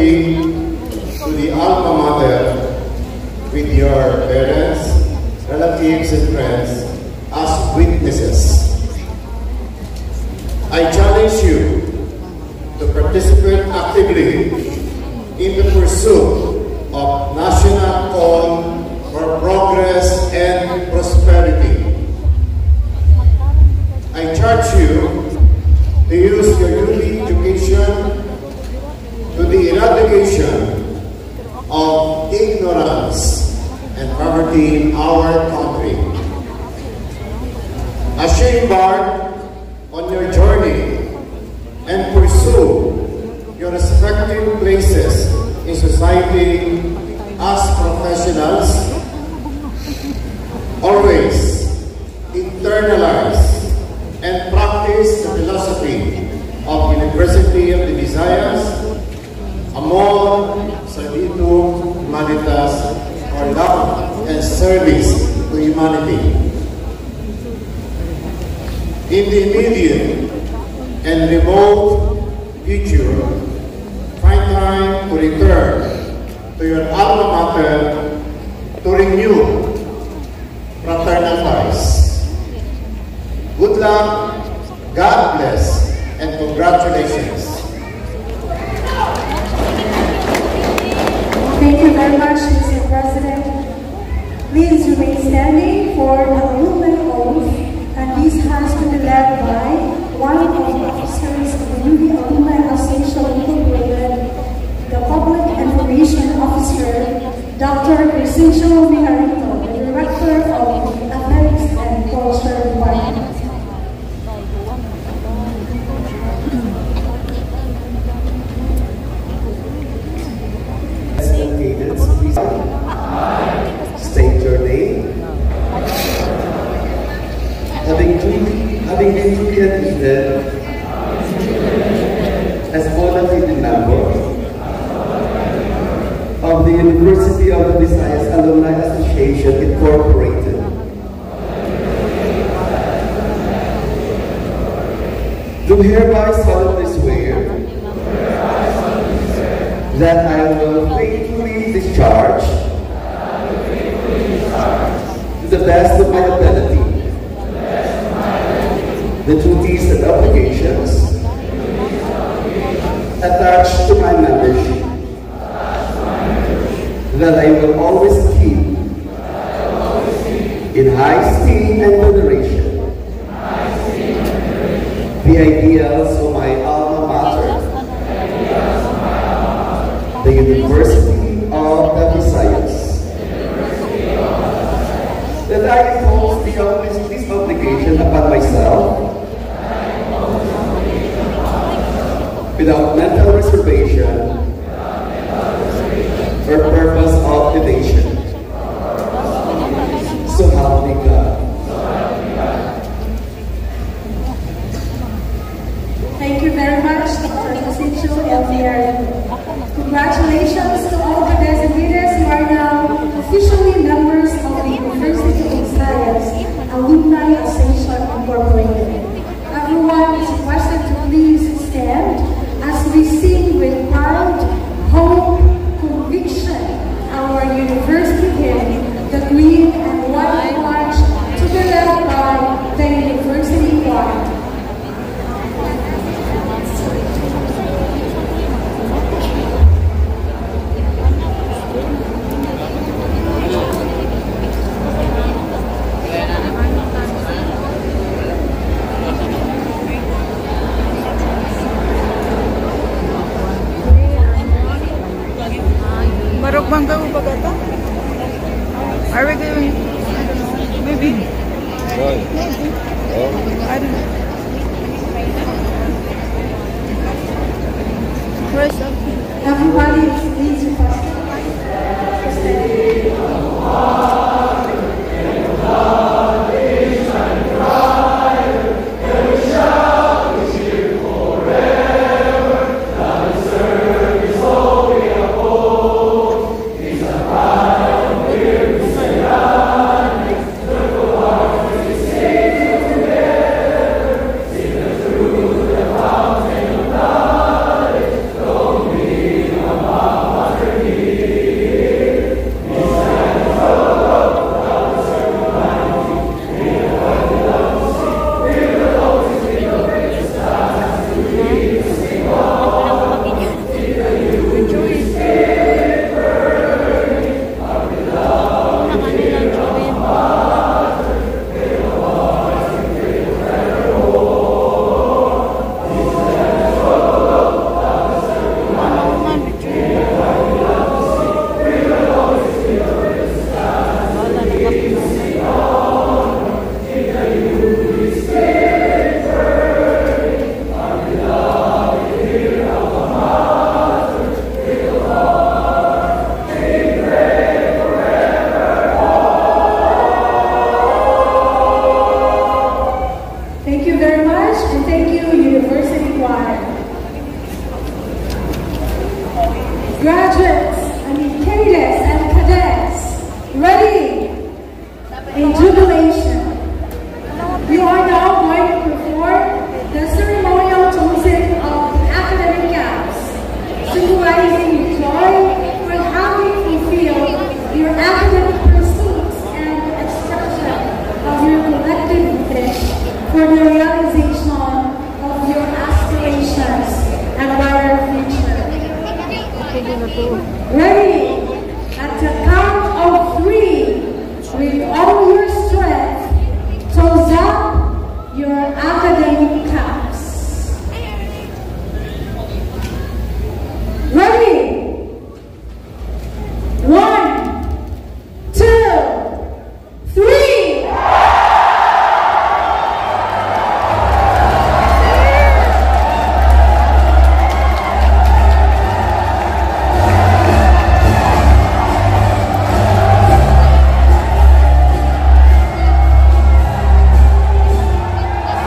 loyalty to the alma mater with your parents, relatives, and friends as witnesses. I challenge you to participate actively in the pursuit of national call for progress and prosperity. I charge you to use your youth education to the eradication of ignorance and poverty in our country. As you embark on your journey and pursue your respective places in society as professionals, always internalize and practice the philosophy of University of the Visayas, Amor, Servitum, Humanitas, or love and service to humanity. In the immediate and remote future, find time to return to your alma mater to renew fraternal ties. Good luck, God bless, and congratulations. Thank you very much, Mr. President. Please remain standing for the alumni oath, and this has to be led by one of the officers of the UV Alumni Association Incorporated, the Public Information Officer, Dr. Crescencio Mijarito, the Director of the Athletics and Culture Department. State your name. Having been duly admitted as qualified member of the University of the Visayas Alumni Association Incorporated, do hereby solemnly swear that I will faithfully discharge to the best of my ability the duties and obligations attached to my membership, that I will always keep in high esteem and veneration the ideals of my alma mater, the University of the Visayas, that I impose this obligation upon myself without mental reservation or purpose of evasion. So help me God. Thank you very much, Dr. Crescencio Mijarito. Congratulations to all the designees who are now officially members of the University of Visayas Alumni Association Incorporated. Everyone is requested to please stand as we sing with pride, hope, conviction, our university hymn, the green and white march, to be led by the University Choir. Bangga Upagata? Are we going? I don't know. Maybe. Maybe. I don't know. Where's up? Everybody please request. He's a Ready? At the count of 3, with all your strength, toes up your academic caps. Ready? 1, 2, 3.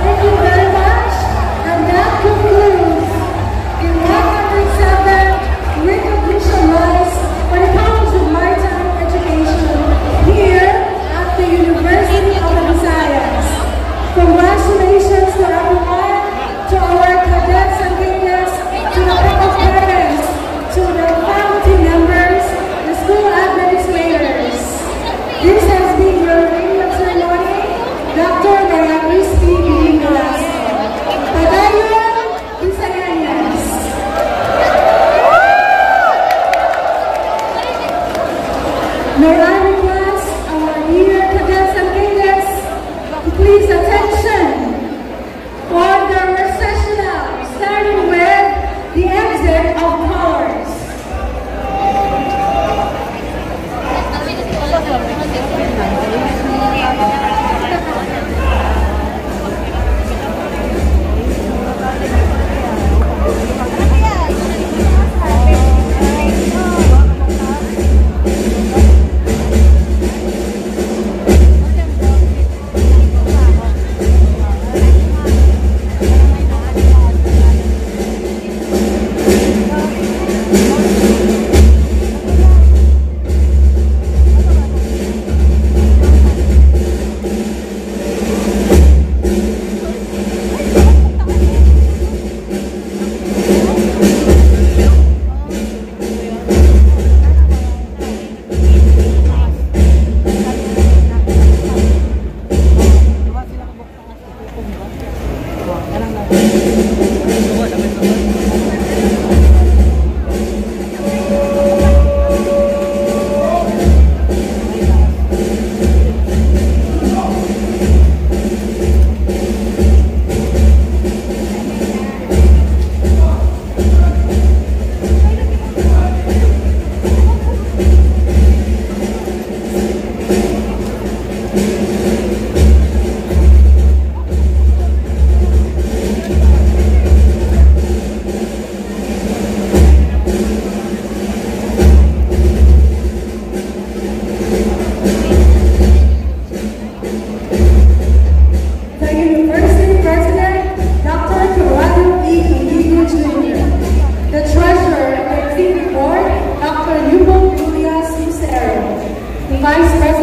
Thank you very much. And that concludes the 107th recognition rise for the College of Maritime Education here at the University of the Visayas. Congratulations to everyone, to our cadets and cadets, to the parents, to the faculty members, the school administrators. This has been your radio ceremony, Dr. Beatriz P. Velasco. Padayon, Visayas. May I request our dear cadets and cadets to please attention for the recessional, starting with the exit of colors. The University President, Dr. Corrado E. Condigo Jr. The Treasurer of the Executive Board, Dr. Yubo Julius Lucero. The Vice President,